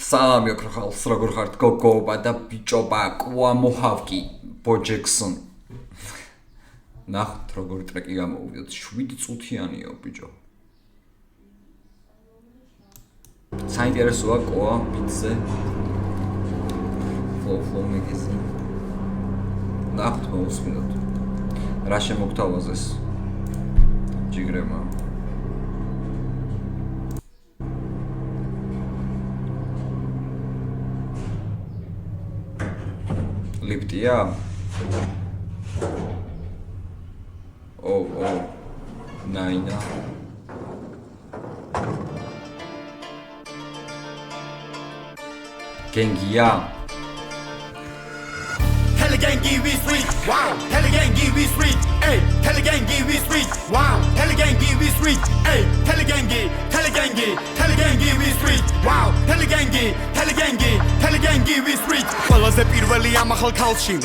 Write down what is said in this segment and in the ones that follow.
Salami okrahals როგორ ხართ გოგობა და ბიჭობა ყვა მოჰავკი ბოჯექსონ ნახოთ როგორი ტრეკი გამოვიდოთ 7 წუთიანიო ბიჭო საინტერესოა ყვა ბიტზე ფლოუ მეგიზინ ნახოთ მოусმინოთ რა შემოგთავაზეს ჯიგრემა Liptia. Oh, Naina. Gengia. Telegengi we sweet, wow. Telegengi we sweet, hey. Telegengi we sweet, wow. Telegengi we sweet, hey. Telegengi we sweet, wow. Telegengi we sweet. ყველაზე პირველი ამახალ ქალში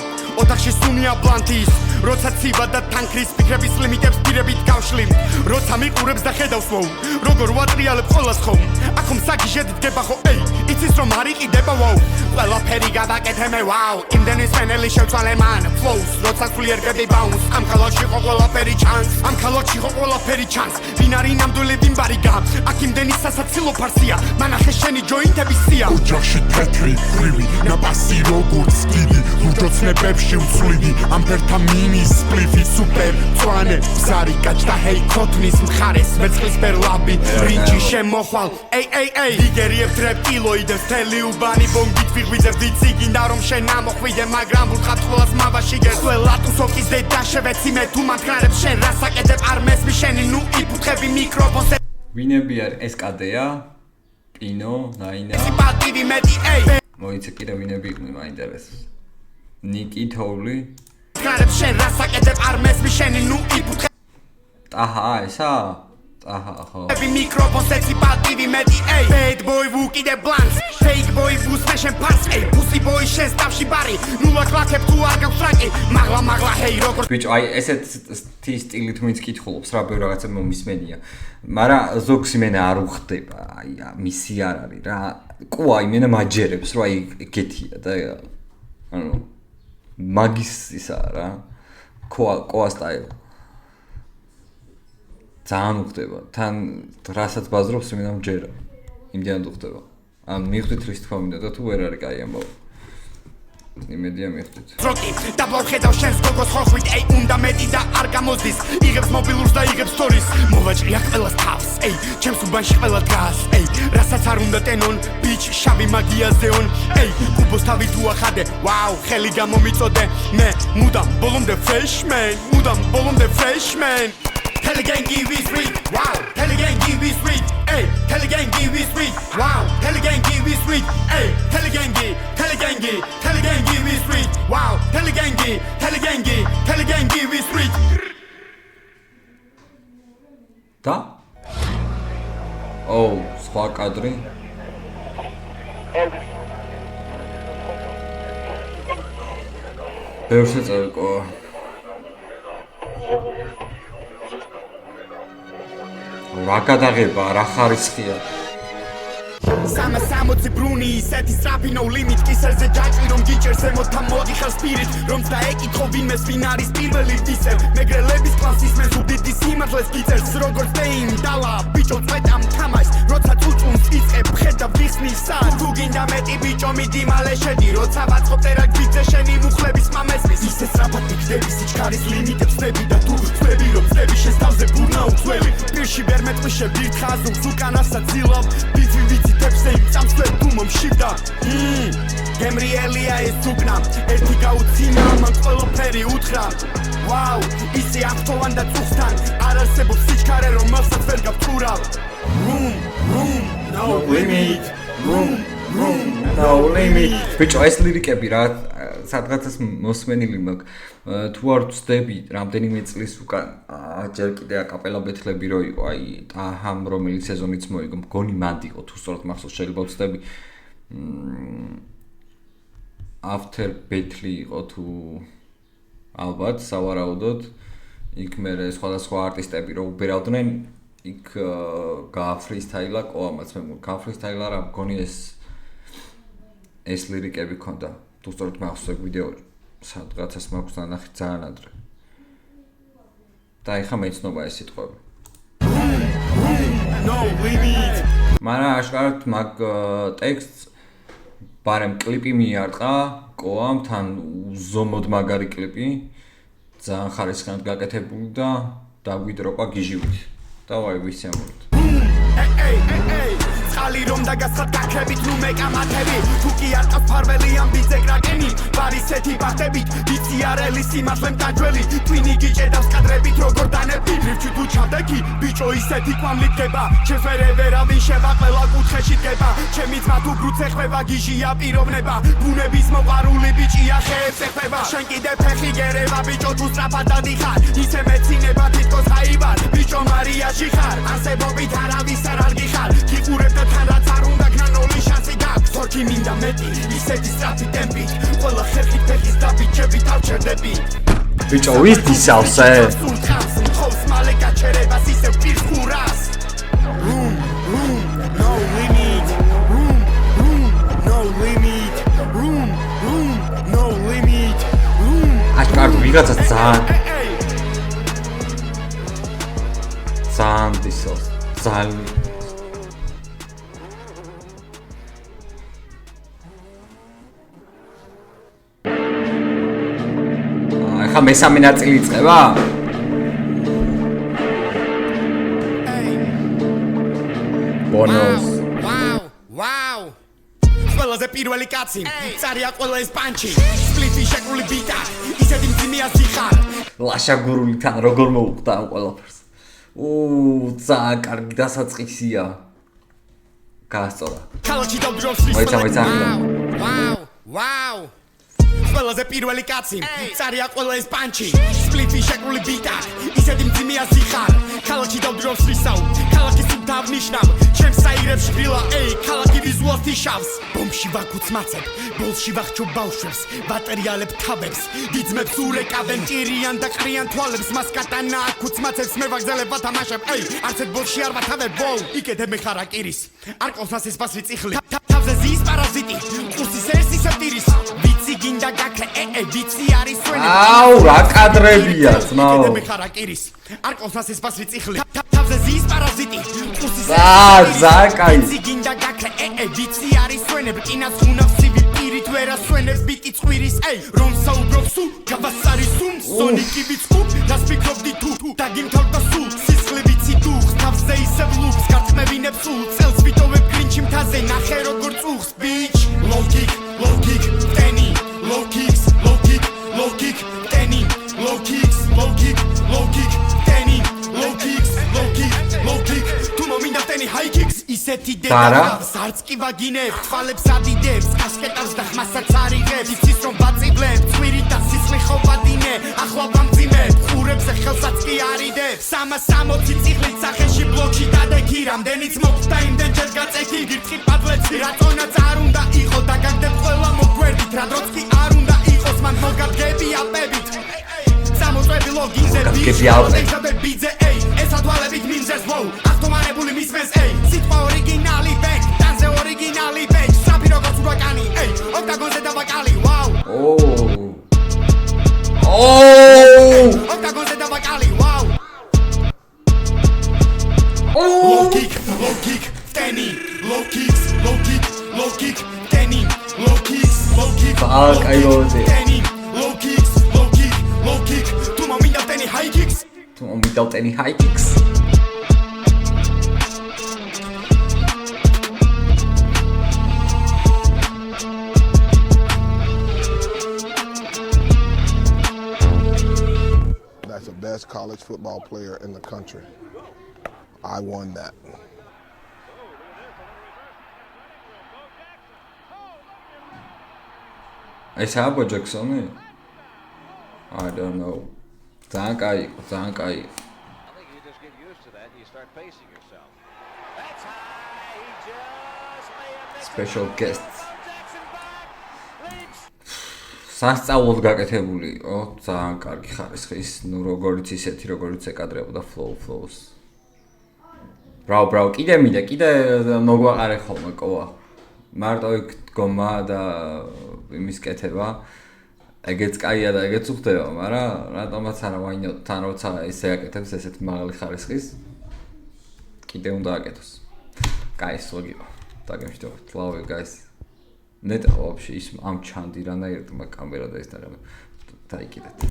ოთახში სუნია ბლანტის როცა ცივა და თანქრის ფიქრების ლიმიტებს პირებით გავშლი როცა მიყურებს და ხედავს ვოუ როგორ ვატრიალებ ყოველს ხომ აქ მსაგიჟედ დგება ხო ეი იცის რომ არ იყიდება ვოუ ყველაფერი გადაკეთე მე ვაუ იმდენი სენელი შევცვალე მან ფლოუს როცა სულიერ გები ბაუნს ამ ქალაქში ხო ყველაფერი ჩანს ვინ არის ნამდვილი ვიმბარიგა აქ იმდენი სასაცილო ფარსია მანახე შენი ჯოინტების სია ოჯახში თეთრი ფრივი ნაპასი როგორც დიდი ლუდოცნებებში უცვლიდი ამ ფერთა მინი სპლიფი სუპერ წვანე ბზარი გაჭდა ჰეი ქოთნის მხარეს მეწყლის ბერლაბი რინჯი შემოხვალ ეი იგერიებ ტრეპილოიდებს თელი უბანი ბონგით ვიღვიძებ ვიცი გინდა რომ შენ ამოხვიდე მაგრამ ვულყავთ ყველას მავაში გეს ყველა თუსოკის დედა შევეცი მე თუ მანქანებს შენ რას აკეთებ არ მესმის შენი ნუ იფუთხები მიკროფონს ვინები არ SKD-ა პინო ნაინა სიპატივი მეტი ეი მოიცე კიდე ვინები იყვნენ მაინტერესებს ნიკი თოვლი მანქანებს შენ რას აკეთებ არ მესმის შენი ნუ იფუთხები ტაჰა ესა ტაჰა ხო მიკროფონს სიპატივი მეტი ეი bad boy ვუკიდე ბლანს fake boy ვუსმე შენ ფარს ეი pussy boy შენ სტავში ბარი ნუ ლაკლაკებ თუ არ გაქვს ფრაკი მაღლა ჰეი როგორ ბიჭო აი ესეთ სტილით ვინც კითხულობს რა ბევრი რაღაცა მომისმენია მაგრამ ზოგს იმენა არ უხდება აი მისი არ არის რა ყვა იმენა მაჯერებს რომ აი ეგეთია და ანუ მაგის ისა რა ყვა სტაილი ძალიან უხდება თან რასაც ბაზრობს იმენა მჯერა იმდენად უხდება ან მიხვდით რის თქმა უნდა და თუ ვერ არის კაი ამბავი იმედია მიხვდით როკი და ბლოქედავ შენს გოგოს ხოხვით ეი უნდა მეტი და არ გამოზდის იღებს მობილურს და იღებს სტორის მოვაჭრია ყველას თავს ეი ჩემს უბანში ყველა დგას ეი რასაც არ უნდა ტენონ ბიჭ შავი მაგიაზეონ ეი კუბოს თავი თუ ახადე ვაუ ხელი გამომიწოდე მე მუდამ ბოლომდე freshman Telegengi we sweet, wow. Telegengi we sweet, hey. Telegengi we sweet, wow. Telegengi we sweet, hey. Telegengi we sweet, wow. Telegengi we sweet. და? ოუ, სხვა კადრი. ბევრს ეწევიკო. რა გადაღება, რა ხარისხია. Სამოცი ბრუნი ისეთი სწრაფი no limit კისერზე ჯაჭვი რომ გიჭერს ემოთა მოდიხარ სპირით რომ დაეკითხო ვინმეს ვინ არის პირველი ისევ მეგრელების კლასს ისმენს უდიდი სიმართლეს გიწერს როგორც დეიმ დალა ბიჭო წვეტამ თამაშს როცა წუწუნს იწყებ ხედავ ვიხსნისა თუ გინდა მეტი ბიჭო მიდი მალე შედი როცა ვაწყობ წერა გვიძე შენი მუხლების მამესმის ისე სწრაფად მიგდები სიჩქარის ლიმიტებს წები და თუ წვები რომ წები შენს თავზე ბურნა უცველი პირში ვერ მეტყვიშე ვირთხაზობს უკანასაც ძლავ ვიცი თებსე წამსვენ თუ მომშივდა გემრიელია ეს უკნა ერთი გაუცინა მან ყველაფერი უთხრა ვაუ ისე ახტოვან და წუხთან არ არსებობს სიჩქარე რომ მასაც ვერ გავწურავ room no limit room no limit ბიჭო ეს ლირიკები რა სადღაცას მოსმენილი მაქვს თუ არ ვწდები რამდენიმე წლის უკან ჯერ კიდე აკაპელა ბეთლები რო იყო აი ტაჰამ რომელიც სეზონიც მოიგო მგონი მანდ იყო თუ სწორად მახსოვს შეიძლება ვწდები after ბეთლი იყო თუ ალბათ სავარაუდოდ იქ მე სხვადასხვა არტისტები რო უბერავდნენ იქ გააფრისტაილა ყოამაც მე გააფრისტაილა რა მგონი ეს ეს ლირიკები ქონდა. თუ სწორედ მახსოვს ვიდეო სადღაცას მაქვს ნახე ძალიან ადრე. და ეხა მეცნობა ეს სიტყვები. No limit. მაგრამ აშკარად მაგ ტექსტს ბარემ კლიპი მიარტყა კოამ თან ზომოდ მაგარი კლიპი ძალიან ხარისხიანად გაკეთებული და დაგვიდროპა გიჟივით. დავაი ვისიამოვნებთ. ხალი რომ დაგასხათ გაქრებით ნუ მეკამათები თუ კი არ ყავს ფარველი ამბიძე კრაკენი ბარისეთი ბახტებით ვიცი არელი სიმართლემ დაჯველი ტვინი გიჭედავს კადრებით როგორ დანები რივჩი თუ ჩავდექი ბიჭო ისეთი კვამლით დგება ჩემს ვერავინ შევა ყველა კუთხეში დგება ჩემი ძმა თუ ბრუც ეხება გიჟია პიროვნება ბუნების მოყვარული ბიჭია ხეებს ეხება შენ კიდე ფეხი გერევა ბიჭო თუ სწრაფად დადიხარ ისე მეცინება თითქოს აივარ ბიჭო მარიაში ხარ არსებობით არავის არ გიხარ გიყურებ და თან რაც არ უნდა გნანოლი შანსი გაქვს თორქი მინდა მეტი ისეთი სწრაფი ტემპით ყველა ხერხით ფეხის დაბიჭებით ავჩერდები ბიჭო ვის დისავსე ხავს მალე გაჩერებას ისევ პირხურას room no limit no limit no limit აშკარად ვიღაცა ძალიან დისავს ძალიან ხა მესამე ნაწილი იწყება? ბონუს. ვაუ. ყველაზე პირველი კაცი, წარია ყველა ეს პანჩი, სპლიტი შეკრული ბიტა, ისეთი მძიმეა სიხარ. ლაშაგურული თან როგორ მოუხდა ამ ყველაფერს. ძალიან კარგი დასაწყისია. გაასწორა. ქალაქში დავდროს ვაუ. ყველაზე პირველი კაცი, წარია ყველა ეს პანჩი, სპლიტი შეკრული ბიტა, ისეთი მძიმეა სიხარ. ქალაქში დავდროს ვისაუ, ქალაქის უდავნიშნავ, ჩემს საირებს შვილა, ქალაქი ვიზუალს იშავს. ბომში ვაქუც მაცებ, ბოლში ვახჩობ ბავშვებს, ბატერიალებ თავებს, დიდძმებს ურეკავენ ჭირიან და ყრიან თვალებს, მას კატანა აქუც მაცებს, მე ვაგზელებ ვათამაშებ, არცეთ ბოლში არ ვათავებ, იკეთებ მე ხარაკირის, არ ყავს მას ეს ბასრი წიხლი, თავზე ზის პარაზიტი, ყურსის ეს ისევტირის, ვიცი გინდა გაქრე, ვიცი არის სვენები, აუ რა კადრებია, ძმაო, იკეთებ მე ხარაკირის, არ ყავს მას ეს ბასრი წიხლი, თავზე ზის პარაზიტი, ყურსის ძალიან კაი, ვიცი გინდა გაქრე, ვიცი არის სვენები, კინას ხუნავს ცივი პირით ვერასვენებს ბიტი წვირის, რომ საუბრობ სულ, გავასარის სულ, სონიკი ვიცხუბ, რას ფიქრობდი თუ, დაგიმთავრდა სულ, სისხლი ვიცი დუხს, თავზე ისევ ლუქს, გარტყმევინებს სულ, წელს ვიტოვებ გრინჩი მთაზე, ნახე როგორ წუხს, ბიჩ, low kick, ტენი, low kicks, ტენი, low kicks, ტენი, low kick, თუ მომინდა ტენი high kicks, ისეთი დედავს, არც კი ვაგინებ, თვალებს ადიდებს, კასკეტავს და ხმასაც არიღებს, იცის რომ ვაწივლებ, წვირი და სისხლი ხო ვადინე, ახლა ვამძიმებ, ყურებზე ხელსაც კი არიდებს, 360 წიხლით სახეში ბლოკში დადექი, რამდენიც მოხდა იმდენ ჯერ გაწექი, გირთხი პადლეცი, რატონაც არ უნდა იყო, დაგაგდებ ყველა მოგვერდით, რა დროც კი არ უნდა იყოს, მან მოგადგები აპებით, სამოწვევი ლოგინზე, ბიძე, ეს ათვალებით მინძეს, ავტომატებული მისმენს, სიტყვა ორიგინალი, ბექ, ტანზე ორიგინალი, ბექ, საფი როგორც ურაკანი, ოქტაგონზე დავაკალი, ვაუ, ოქტაგონზე დავაკალი, ვაუ, low kick, ტენი, low kicks, ტენი, low kicks, ტენი, low kick, თუ მომიდა ტენი high kicks, That's the best college football player in the country. I won that. ეს აბო ჯექსონი? I don't know. ძალიან კაი. Special guests. სასწაულად გაკეთებული იყო, ძალიან კარგი ხარისხის, როგორც ისეთი, როგორც ეკადრებოდა flows. Bro, კიდე მოგვაყარე ხოლმე კოა. მარტო იქ დგომა და იმის კეთება ეგეც კაია და ეგეც უხდება, მაგრამ რატომაც არა ვაინოთ თან როცა ესე აკეთებს ესეთ მაღალი ხარისხის კიდე უნდა აკეთოს. კაი, სულგიო. დაგემშვიდობთ. Love you guys. ნეტა вообще ის ამ ჩანდი რანაირად მაგ კამერა და ეს და დაიკიდეთ.